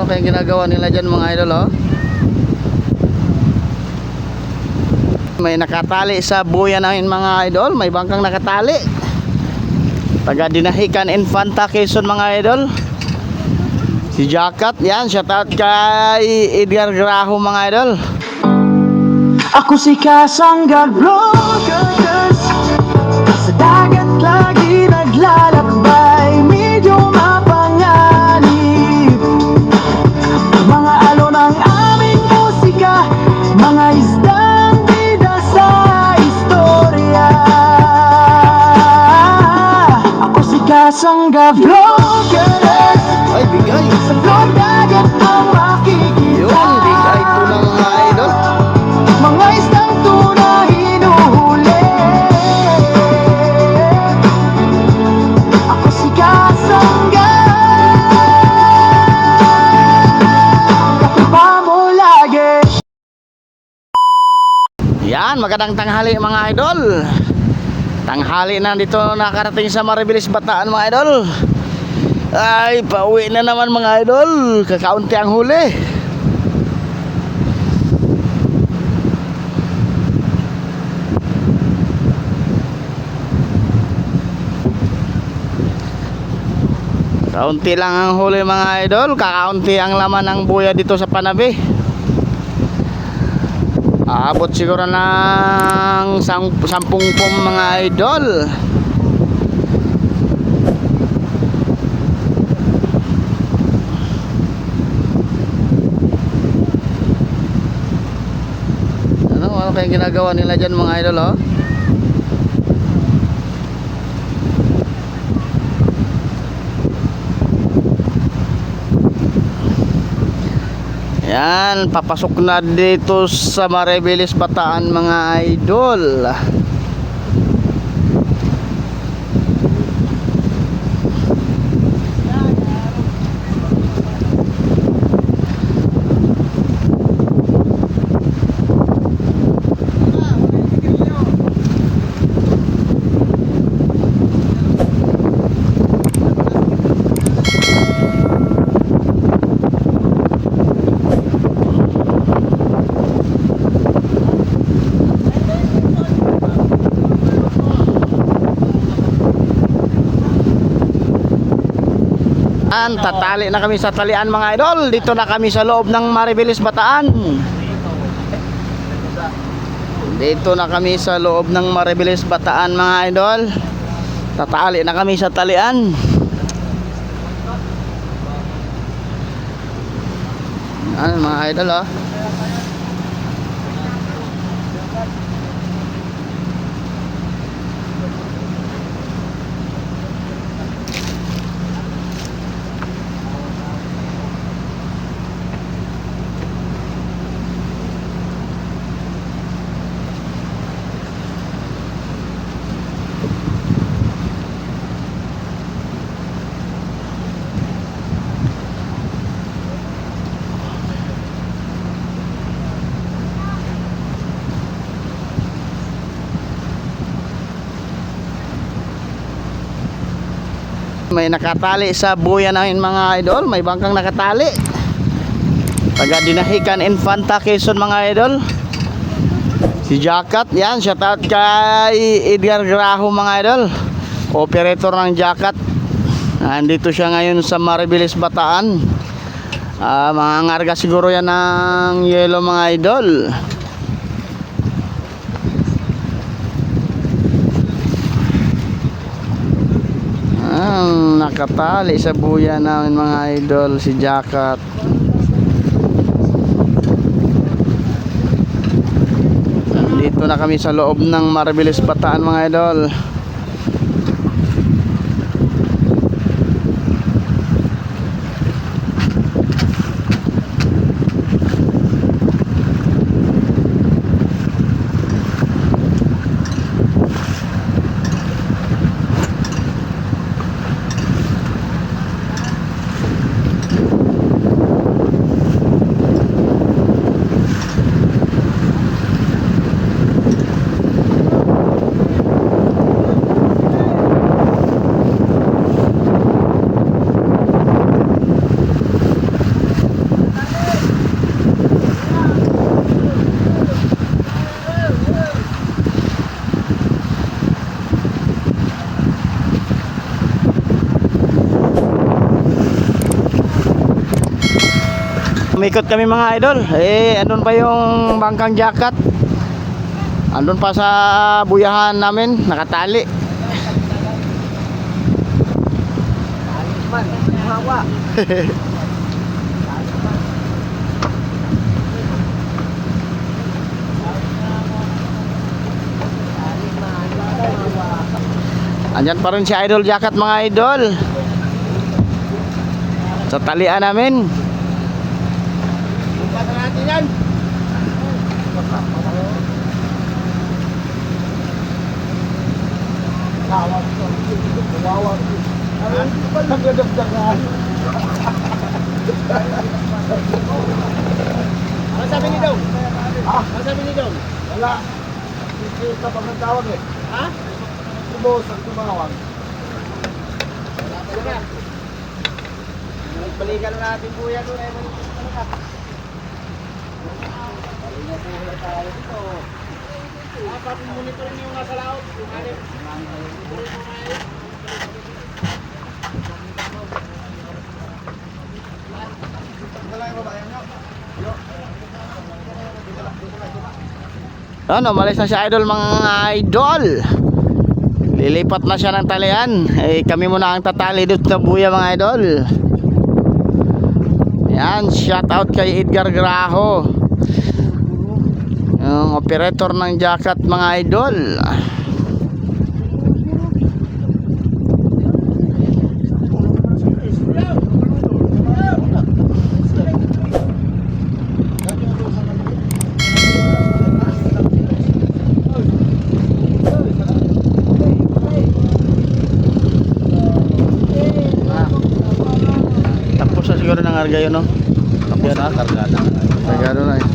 ano kayang ginagawa nila dyan mga idol, oh. May nakatali sa buya namin mga idol. May bangkang nakatali. Taga Dinahican Infanta Quezon mga idol. Si Jakat, yan, shout out kay Edgar Graho mga idol. Ako si Kasangga Vloggers, sa dagat lagi naglalakbay, medyo mapanganib. Mga alon ang aming musika, mga isdang bida sa istorya. Ako si Kasangga Vloggers, Ay, bigay. sa vlog dagat ang makikita. Yun, bigay ito ng mga idol. Mga isdang tuna hinuhuli. Ako si Kasangga, katipa mo lagi. Yan, magandang tanghali mga idol. Tanghali na dito nakarating sa Maribilis Bataan mga idol. Ay, pauwi na naman mga idol. Kakaunti ang huli. Kaunti lang ang huli mga idol. Kakaunti ang laman ng buya dito sa Panabi. Aabot siguro ng 10 pum mga idol. Ano kayang ginagawa nila dyan mga idol, oh. Yan, papasok na dito sa Maribilis Bataan mga idol. Tatali na kami sa talian mga idol. Dito na kami sa loob ng Maribilis Bataan. Dito na kami sa loob ng Maribilis Bataan mga idol. Tatali na kami sa talian. Ano mga idol, oh. May nakatali sa buya namin mga idol. May bangkang nakatali. Taga Dinahican Infanta Quezon mga idol. Si Jakat, yan, shout out kay Edgar Graho mga idol. Operator ng Jakat. Nandito siya ngayon sa Maribilis Bataan. Mga ngarga siguro yan ng yelo mga idol. Nakatali sa buya namin mga idol si Jakat. Dito na kami sa loob ng Maribilis Bataan mga idol. Umikot kami mga idol. Andun pa yung bangkang jacket. Andun pa sa buyahan namin, nakatali. Andyan pa rin si Idol Jacket mga idol. Sa talian namin. Ano sabi ni Dong? Ano sabi ni Dong? Wala. Hindi ka pa nagtawag eh. Ha? Subos ang tumawag. Balikan na natin kuya doon. Dapat monitor niyo yung nasa laot. Yung alim. Malis na si Idol mga idol. Lilipat na siya ng talian. Kami muna ang tatali dito sa buya mga idol. Yan, shout out kay Edgar Graho, yung operator ng jacket mga idol. Tapos na siguro ng argayo, no? Tapos na, kargada. Kargado na eh.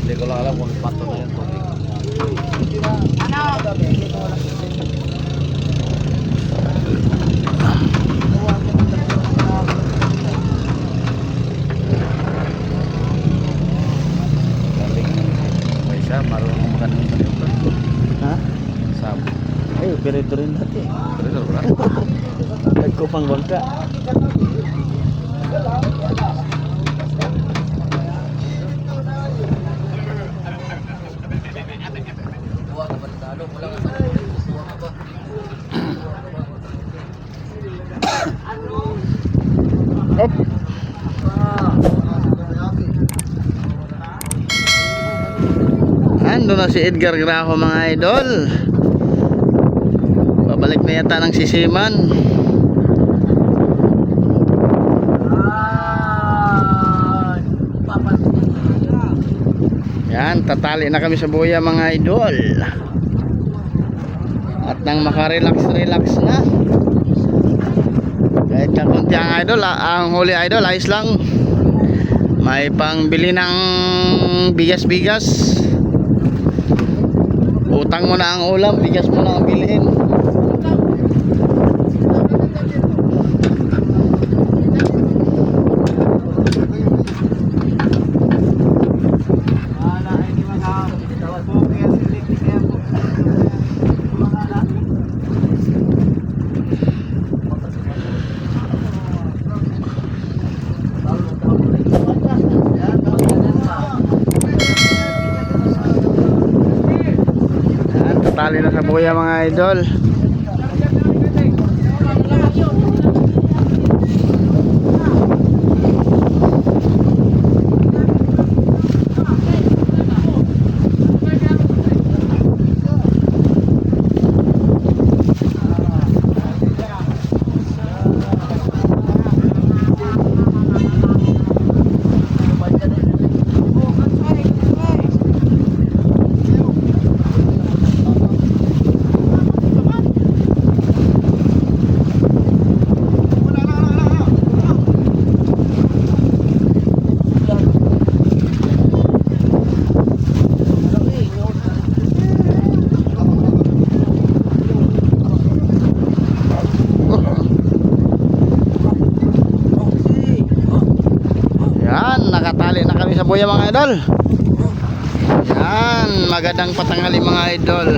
Hindi ko lang alam kung pato na yung tubig. May isa, marunong magandang sa dito. Ha? Sabo. Ay, operito rin dati. Pero wala. Nagkupang bangka. Up. Ando na si Edgar Graho mga idol. Babalik na yata ng sisiman. Yan, tatali na kami sa buya mga idol. At nang makarelax-relax na. Kahit kakunti ang idol, ang huli idol, ayos lang. May pangbili ng bigas-bigas. Utang mo na ang ulam, bigas mo na ang bilhin. Tali na sa buya mga idol. Nakatali na kami sa buya mga idol. Yan, magandang patanghali mga idol.